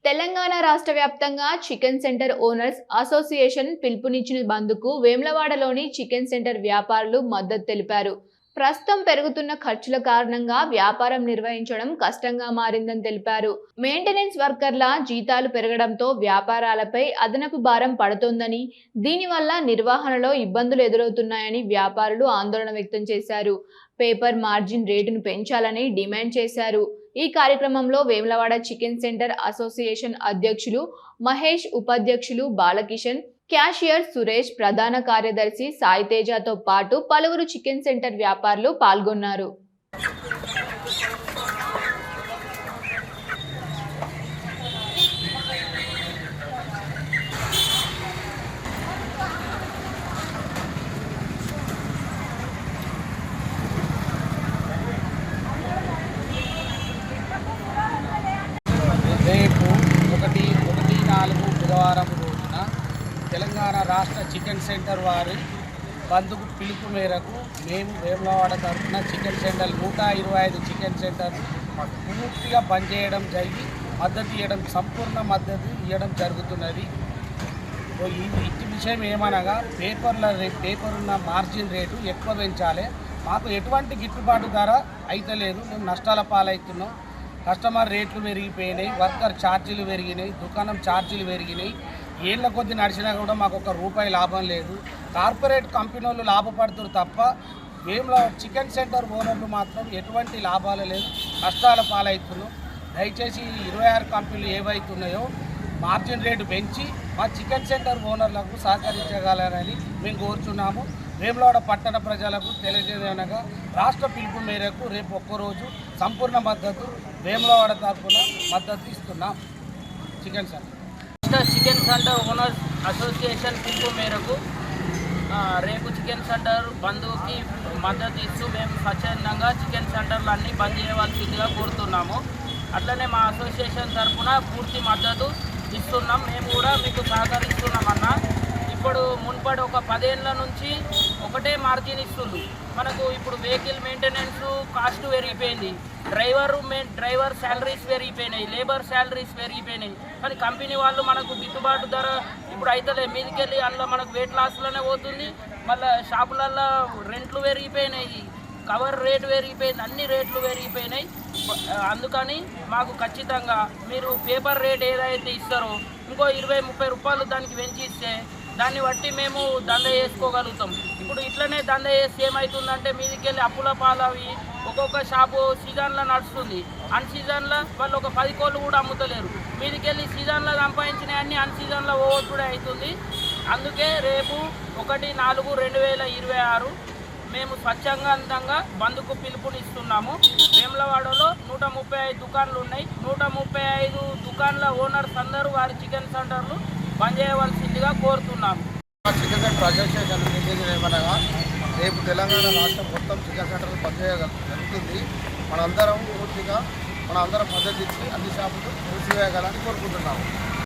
తెలంగాణ రాష్ట్ర వ్యాప్తంగా chicken centre owners association పిలుపునిచ్చిన బంద్కు వేములవాడలోని చికెన్ సెంటర్ వ్యాపారులు మద్దతు తెలిపారు. ప్రస్తుతం పెరుగుతున్న ఖర్చుల కారణంగా వ్యాపారం నిర్వహించడం కష్టంగా మారిందని తెలిపారు. మెయింటెనెన్స్ వర్కర్ల జీతాలు పెరగడంతో వ్యాపారాలపై అదనపు భారం పడుతోందని, దీనివల్ల నిర్వహణలో ఇబ్బందులు ఎదురవుతున్నాయని వ్యాపారులు ఆందోళన వ్యక్తం చేశారు. పేపర్ మార్జిన్ రేటును పెంచాలని డిమాండ్ చేశారు. ఈ కార్యక్రమంలో వేములవాడ చికెన్ సెంటర్ అసోసియేషన్ అధ్యక్షులు మహేష్, ఉపాధ్యక్షులు బాలకిషన్, క్యాషియర్ సురేష్, ప్రధాన కార్యదర్శి సాయితేజతో పాటు పలువురు చికెన్ సెంటర్ వ్యాపారులు పాల్గొన్నారు. రేపు 1/4 బుధవారం రోజున తెలంగాణ రాష్ట్ర చికెన్ సెంటర్ వారి బంద్కు పిలుపు మేరకు మేము వేములవాడ తరఫున చికెన్ సెంటర్ 125 చికెన్ సెంటర్ పూర్తిగా బంద్ చేయడం జరిగి మద్దతు ఇవ్వడం, సంపూర్ణ మద్దతు ఇవ్వడం జరుగుతున్నది. ఈ విషయం ఏమనగా పేపర్ ఉన్న మార్జిన్ రేటు ఎక్కువ పెంచాలి. మాకు ఎటువంటి గిట్టుబాటు ధర అయితలేదు. మేము నష్టాల పాలవుతున్నాం. కస్టమర్ రేట్లు పెరిగిపోయినాయి, వర్కర్ ఛార్జీలు పెరిగినాయి, దుకాణం ఛార్జీలు పెరిగినాయి. ఏళ్ళ కొద్ది నడిచినా కూడా మాకు ₹1 లాభం లేదు. కార్పొరేట్ కంపెనీ వాళ్ళు లాభపడుతున్నారు తప్ప మేము చికెన్ సెంటర్ ఓనర్లు మాత్రం ఎటువంటి లాభాలు లేదు, కష్టాల పాలవుతున్నాం. దయచేసి 26 కంపెనీలు ఏవైతున్నాయో మార్జిన్ రేటు పెంచి మా చికెన్ సెంటర్ ఓనర్లకు సహకరించగలరని మేము కోరుచున్నాము. వేములవాడ పట్టణ ప్రజలకు తెలియజేయనగా రాష్ట్ర పిలుపు మేరకు రేపు ఒక్కరోజు సంపూర్ణ మద్దతు వేములవాడ తరఫున మద్దతు ఇస్తున్నాం. చికెన్ సెంటర్ ఓనర్స్ అసోసియేషన్ పిలుపు మేరకు రేపు చికెన్ సెంటర్ బంధువుకి మద్దతు ఇస్తూ మేము స్వచ్ఛందంగా చికెన్ సెంటర్లు అన్నీ బంద్ చేయవలసిందిగా కోరుతున్నాము. అట్లనే మా అసోసియేషన్ తరఫున పూర్తి మద్దతు ఇస్తున్నాం. మేము కూడా మీకు సహకరిస్తున్నామన్నా. ఇప్పుడు మున్పడి ఒక 10 ఏళ్ళ నుంచి ఒకటే మార్జిన్ ఇస్తుంది. మనకు ఇప్పుడు వెహికల్ మెయింటెనెన్స్ కాస్ట్ పెరిగిపోయింది, డ్రైవర్ శాలరీస్ పెరిగిపోయినాయి, లేబర్ శాలరీస్ పెరిగిపోయినాయి. కానీ కంపెనీ వాళ్ళు మనకు గిట్టుబాటు ధర ఇప్పుడు అయితలే. మీదికెళ్ళి అందులో మనకు వెయిట్ లాస్లోనే పోతుంది. మళ్ళీ షాపులల్లో రెంట్లు పెరిగిపోయినాయి, కవర్ రేటు పెరిగిపోయింది, అన్ని రేట్లు పెరిగిపోయినాయి. అందుకని మాకు ఖచ్చితంగా మీరు పేపర్ రేట్ ఏదైతే ఇస్తారో ఇంకో ₹20-30 దానికి పెంచి ఇస్తే దాన్ని బట్టి మేము దంద చేసుకోగలుగుతాం. ఇప్పుడు ఇట్లనే దంద చేసి ఏమవుతుందంటే మీదికెళ్ళి అప్పుల పాలవి ఒక్కొక్క షాపు సీజన్లో నడుస్తుంది. అన్ సీజన్లో వాళ్ళు ఒక 10 కోళ్ళు కూడా అమ్ముతలేరు. మీదికెళ్ళి సీజన్లో సంపాదించినవి అన్నీ అన్ సీజన్లో ఓవర్ అవుతుంది. అందుకే రేపు 1/4/2026 మేము స్వచ్ఛందంగా బంద్కు పిలుపునిస్తున్నాము. వేములవాడలో 135 దుకాన్లు ఉన్నాయి. 135 దుకాన్ల ఓనర్స్ అందరూ వారి చికెన్ సెంటర్లు బంద్ చేయవలసిందిగా కోరుతున్నాము. చికెన్ సెంటర్ అసోసియేషన్ నిర్ణయం ఏమనగా రేపు తెలంగాణ రాష్ట్రం మొత్తం చికెన్ సెంటర్లు బంద్ జరుగుతుంది. మనందరం పూర్తిగా మద్దతు ఇచ్చి అన్ని షాపులు మూసివేయగలని కోరుకుంటున్నాము.